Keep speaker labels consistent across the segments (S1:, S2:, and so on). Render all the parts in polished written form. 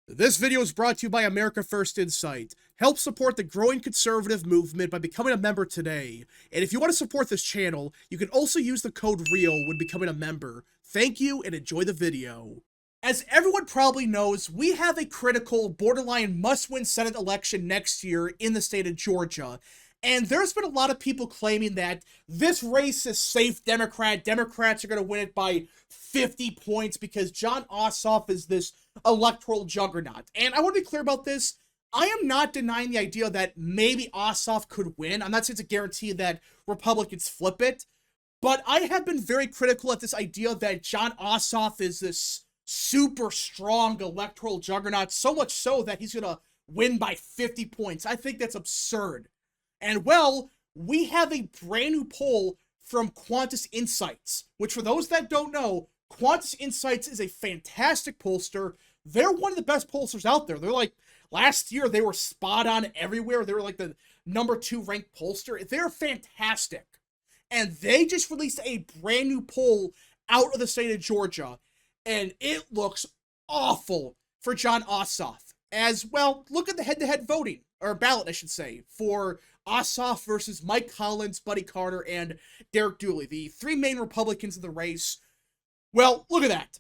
S1: This video is brought to you by America First Insight. Help support the growing conservative movement by becoming a member today. And if you want to support this channel, you can also use the code REAL when becoming a member. Thank you and enjoy the video. As everyone probably knows, we have a critical, borderline must-win Senate election next year in the state of Georgia. And there's been a lot of people claiming that this race is safe Democrats are going to win it by 50 points because Jon Ossoff is this electoral juggernaut. And I want to be clear about this. I am not denying the idea that maybe Ossoff could win. I'm not saying it's a guarantee that Republicans flip it. But I have been very critical at this idea that Jon Ossoff is this super strong electoral juggernaut, so much so that he's going to win by 50 points. I think that's absurd. And well, we have a brand new poll from Quantus Insights, which for those that don't know, Quantus Insights is a fantastic pollster. They're one of the best pollsters out there. They're like, last year they were spot on everywhere. They were like the #2 ranked pollster. They're fantastic. And they just released a brand new poll out of the state of Georgia. And it looks awful for Jon Ossoff. As well, look at the head-to-head voting, or ballot, I should say, for Ossoff versus Mike Collins, Buddy Carter, and Derek Dooley, the three main Republicans in the race. Well, look at that.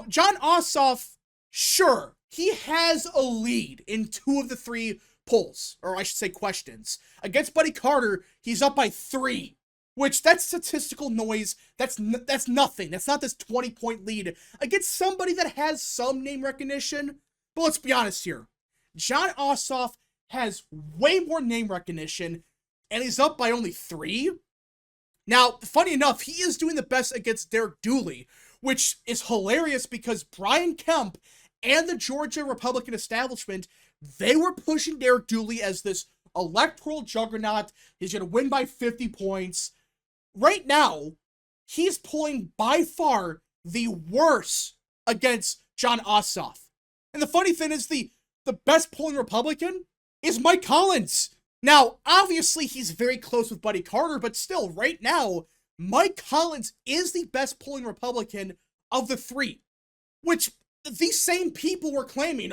S1: Jon Ossoff, sure, he has a lead in 2 of the 3 polls, or I should say questions. Against Buddy Carter, he's up by 3, which that's statistical noise. That's nothing. That's not this 20-point lead against somebody that has some name recognition. But let's be honest here. Jon Ossoff has way more name recognition, and he's up by only 3. Now, funny enough, he is doing the best against Derek Dooley, which is hilarious because Brian Kemp and the Georgia Republican establishment, they were pushing Derek Dooley as this electoral juggernaut. He's going to win by 50 points. Right now, he's polling by far the worst against Jon Ossoff. And the funny thing is the best polling Republican is Mike Collins. Now, obviously, he's very close with Buddy Carter, but still, right now, Mike Collins is the best polling Republican of the 3, which these same people were claiming,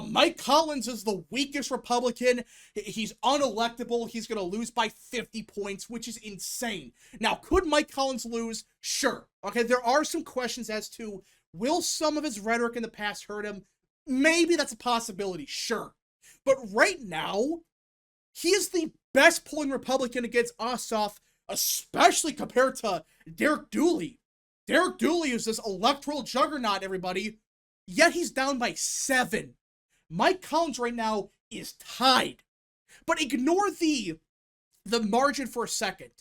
S1: Mike Collins is the weakest Republican, he's unelectable, he's going to lose by 50 points, which is insane. Now, could Mike Collins lose? Sure. Okay, there are some questions as to, will some of his rhetoric in the past hurt him? Maybe that's a possibility, sure. But right now, he is the best polling Republican against Ossoff, especially compared to Derek Dooley. Derek Dooley is this electoral juggernaut, everybody, yet he's down by 7. Mike Collins right now is tied. But ignore the margin for a second.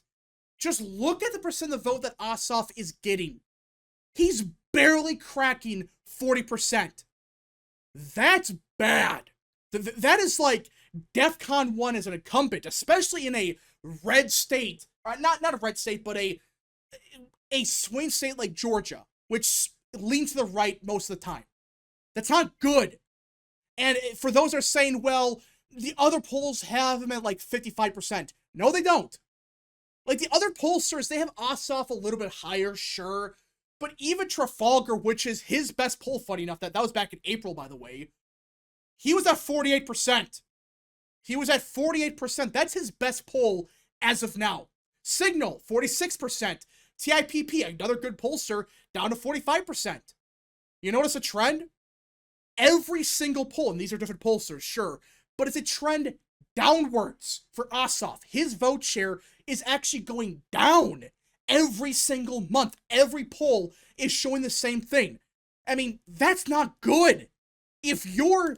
S1: Just look at the percent of the vote that Ossoff is getting. He's barely cracking 40%. That's bad. That is like DEFCON 1 as an incumbent, especially in a red state, not a red state, but a swing state like Georgia, which leans to the right most of the time. That's not good. And for those that are saying, well, the other polls have him at like 55%. No, they don't. Like the other pollsters, they have Ossoff a little bit higher, sure. But even Trafalgar, which is his best poll, funny enough, that was back in April, by the way, he was at 48%. He was at 48%. That's his best poll as of now. Signal, 46%. TIPP, another good pollster, down to 45%. You notice a trend? Every single poll, and these are different pollsters, sure, but it's a trend downwards for Ossoff. His vote share is actually going down every single month. Every poll is showing the same thing. I mean, that's not good. If you're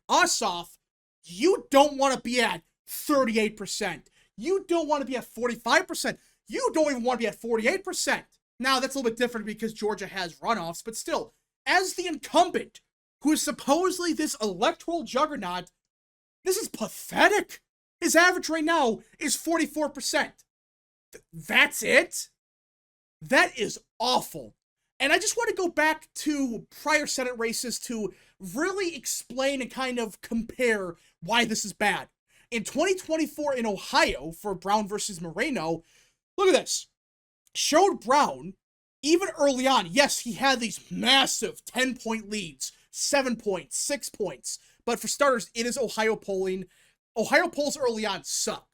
S1: Ossoff, you don't want to be at 38%. You don't want to be at 45%. You don't even want to be at 48%. Now, that's a little bit different because Georgia has runoffs, but still, as the incumbent, who is supposedly this electoral juggernaut, this is pathetic. His average right now is 44%. That's it? That is awful. And I just want to go back to prior Senate races to really explain and kind of compare why this is bad. In 2024 in Ohio for Brown versus Moreno, look at this. Sherrod Brown, even early on, yes, he had these massive 10-point leads 7 points, 6 points. But for starters, it is Ohio polling. Ohio polls early on suck.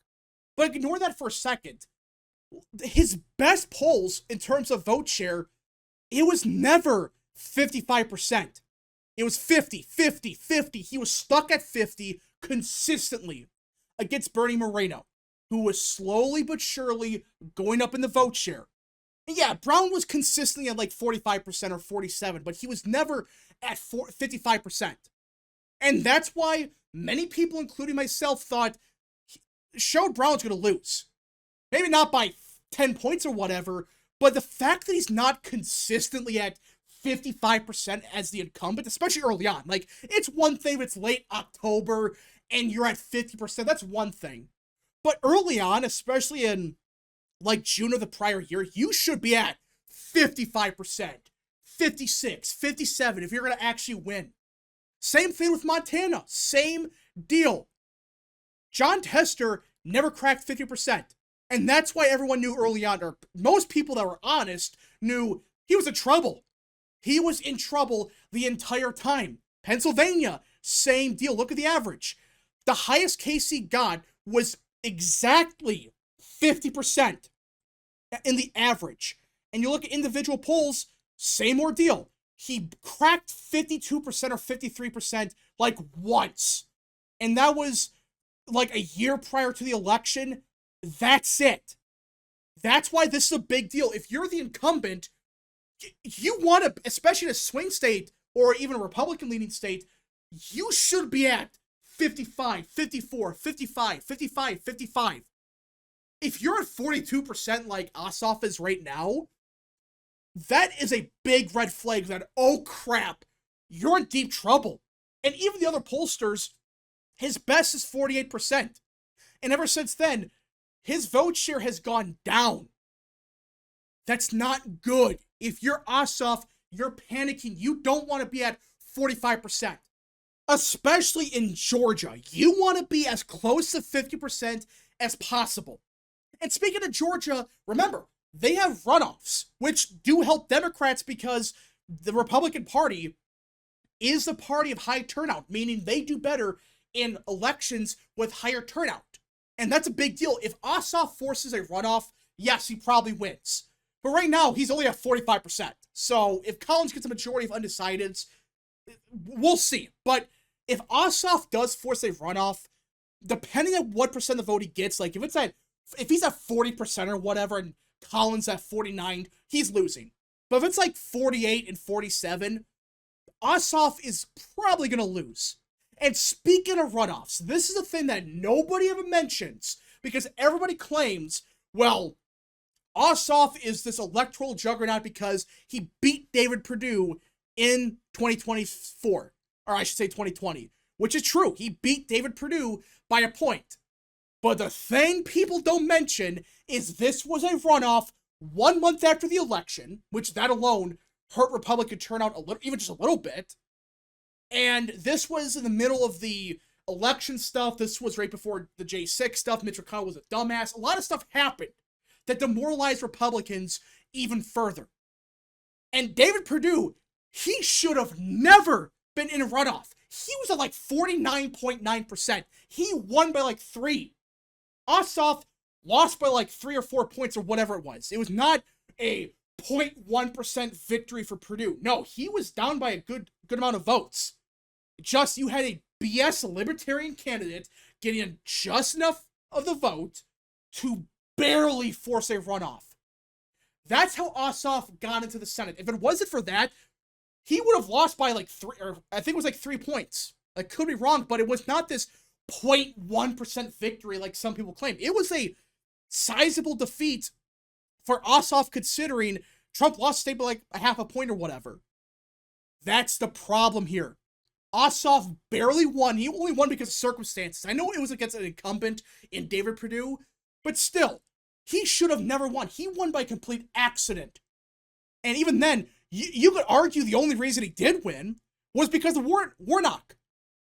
S1: But ignore that for a second. His best polls in terms of vote share, it was never 55%. It was 50, 50, 50. He was stuck at 50 consistently against Bernie Moreno, who was slowly but surely going up in the vote share. And yeah, Brown was consistently at like 45% or 47%, but he was never at 55%. And that's why many people, including myself, thought Sherrod Brown's going to lose. Maybe not by 10 points or whatever, but the fact that he's not consistently at 55% as the incumbent, especially early on. Like, it's one thing if it's late October and you're at 50%, that's one thing. But early on, especially in like June of the prior year, you should be at 55%, 56, 57 if you're going to actually win. Same thing with Montana. Same deal. Jon Tester never cracked 50%. And that's why everyone knew early on, or most people that were honest knew he was in trouble. He was in trouble the entire time. Pennsylvania, same deal. Look at the average. The highest KC got was exactly 50% in the average. And you look at individual polls, same ordeal. He cracked 52% or 53% like once. And that was like a year prior to the election. That's it. That's why this is a big deal. If you're the incumbent, you want to, especially in a swing state or even a Republican-leaning state, you should be at 55, 54, 55, 55, 55. If you're at 42% like Ossoff is right now, that is a big red flag that, oh crap, you're in deep trouble. And even the other pollsters, his best is 48%. And ever since then, his vote share has gone down. That's not good. If you're Ossoff, you're panicking. You don't want to be at 45%. Especially in Georgia. You want to be as close to 50% as possible. And speaking of Georgia, remember, they have runoffs, which do help Democrats because the Republican Party is the party of high turnout, meaning they do better in elections with higher turnout. And that's a big deal. If Ossoff forces a runoff, yes, he probably wins. But right now, he's only at 45%. So if Collins gets a majority of undecideds, we'll see. But if Ossoff does force a runoff, depending on what percent of the vote he gets, like if he's at 40% or whatever, and Collins at 49, he's losing. But if it's like 48 and 47, Ossoff is probably going to lose. And speaking of runoffs, this is a thing that nobody ever mentions because everybody claims, well, Ossoff is this electoral juggernaut because he beat David Perdue in 2024, or I should say 2020, which is true. He beat David Perdue by a point. But the thing people don't mention is this was a runoff 1 month after the election, which that alone hurt Republican turnout a little, even just a little bit. And this was in the middle of the election stuff. This was right before the J6 stuff. Mitch McConnell was a dumbass. A lot of stuff happened that demoralized Republicans even further. And David Perdue, he should have never been in a runoff. He was at like 49.9%. He won by like 3. Ossoff lost by like 3 or 4 points or whatever it was. It was not a 0.1% victory for Perdue. No, he was down by a good amount of votes. Just you had a BS libertarian candidate getting just enough of the vote to barely force a runoff. That's how Ossoff got into the Senate. If it wasn't for that, he would have lost by like 3, or I think it was like 3 points. I could be wrong, but it was not this 0.1% victory like some people claim. It was a sizable defeat for Ossoff considering Trump lost state by like a half a point or whatever. That's the problem here. Ossoff barely won. He only won because of circumstances. I know it was against an incumbent in David Perdue, but still, he should have never won. He won by complete accident. And even then, you could argue the only reason he did win was because of Warnock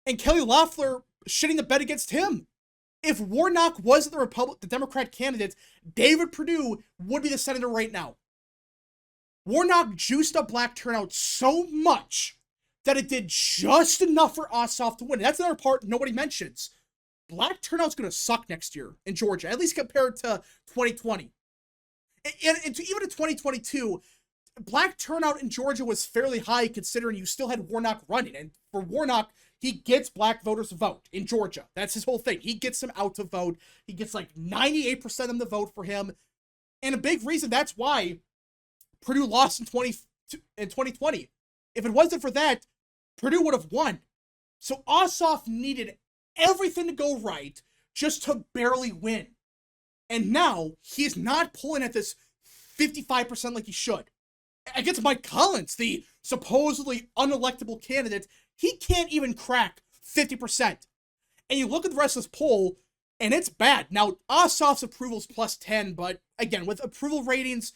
S1: and Kelly Loeffler shitting the bed against him. If Warnock wasn't the Democrat candidate, David Perdue would be the senator right now. Warnock juiced up black turnout so much that it did just enough for Ossoff to win. That's another part nobody mentions. Black turnout's going to suck next year in Georgia, at least compared to 2020. And even in 2022, black turnout in Georgia was fairly high considering you still had Warnock running. And for Warnock, he gets black voters to vote in Georgia. That's his whole thing. He gets them out to vote. He gets like 98% of them to vote for him. And a big reason that's why Purdue lost in 2020. If it wasn't for that, Purdue would have won. So Ossoff needed everything to go right just to barely win. And now he's not pulling at this 55% like he should. Against Mike Collins, the supposedly unelectable candidate, he can't even crack 50%. And you look at the rest of this poll, and it's bad. Now, Ossoff's approval's plus 10, but again, with approval ratings,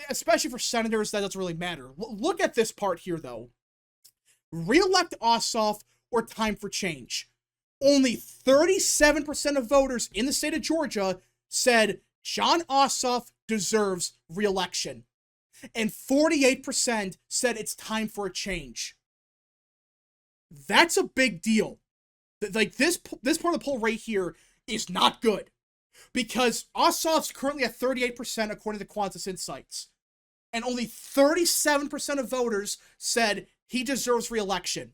S1: especially for senators, that doesn't really matter. Look at this part here, though. Re-elect Ossoff or time for change. Only 37% of voters in the state of Georgia said Jon Ossoff deserves re-election. And 48% said it's time for a change. That's a big deal. Like, this part of the poll right here is not good. Because Ossoff's currently at 38% according to Quantus Insights. And only 37% of voters said he deserves re-election.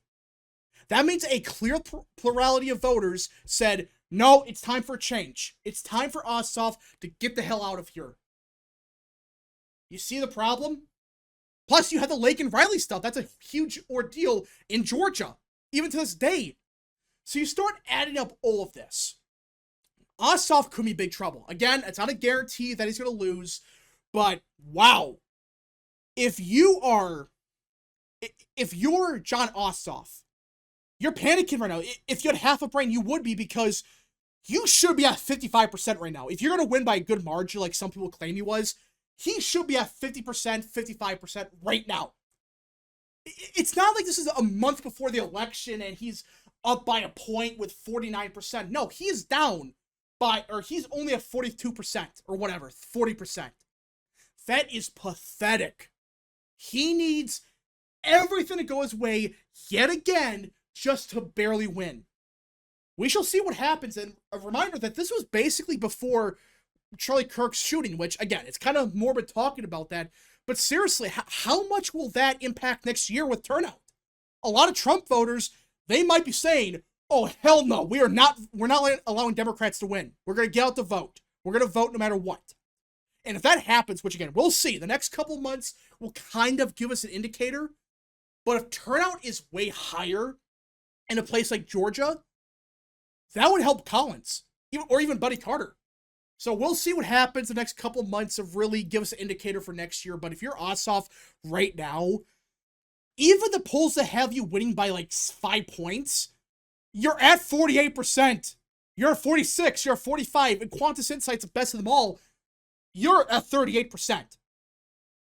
S1: That means a clear plurality of voters said, no, it's time for a change. It's time for Ossoff to get the hell out of here. You see the problem? Plus, you had the Laken Riley stuff. That's a huge ordeal in Georgia, even to this day. So you start adding up all of this. Ossoff could be big trouble. Again, it's not a guarantee that he's going to lose, but wow. If you're Jon Ossoff, you're panicking right now. If you had half a brain, you would be, because you should be at 55% right now. If you're going to win by a good margin, like some people claim he was, he should be at 50%, 55% right now. It's not like this is a month before the election and he's up by a point with 49%. No, he is down by, or he's only at 42% or whatever, 40%. That is pathetic. He needs everything to go his way yet again just to barely win. We shall see what happens. And a reminder that this was basically before Charlie Kirk's shooting, which, again, it's kind of morbid talking about that. But seriously, how much will that impact next year with turnout? A lot of Trump voters, they might be saying, oh, hell no, we're not allowing Democrats to win. We're going to get out the vote. We're going to vote no matter what. And if that happens, which, again, we'll see, the next couple months will kind of give us an indicator. But if turnout is way higher in a place like Georgia, that would help Collins, or even Buddy Carter. So we'll see what happens the next couple months of really give us an indicator for next year. But if you're Ossoff right now, even the polls that have you winning by like 5 points, you're at 48%. You're at 46, you're at 45. And Quantus Insights, the best of them all, you're at 38%.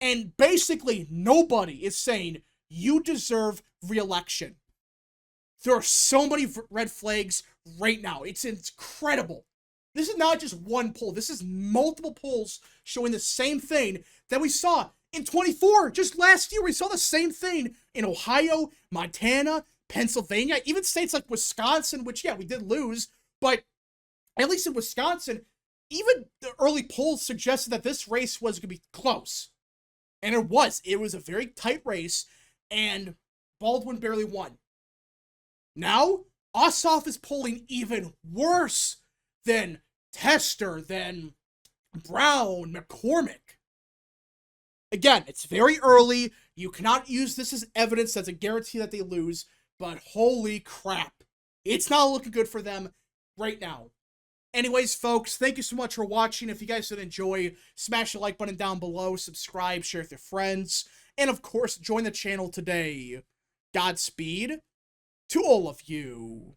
S1: And basically nobody is saying you deserve re-election. There are so many red flags right now. It's incredible. This is not just one poll. This is multiple polls showing the same thing that we saw in 24. Just last year, we saw the same thing in Ohio, Montana, Pennsylvania, even states like Wisconsin, which, yeah, we did lose. But at least in Wisconsin, even the early polls suggested that this race was going to be close. And it was. It was a very tight race, and Baldwin barely won. Now, Ossoff is polling even worse than Tester, than Brown, McCormick. Again, it's very early. You cannot use this as evidence that's a guarantee that they lose, but holy crap. It's not looking good for them right now. Anyways, folks, thank you so much for watching. If you guys did enjoy, smash the like button down below, subscribe, share with your friends, and of course, join the channel today. Godspeed to all of you.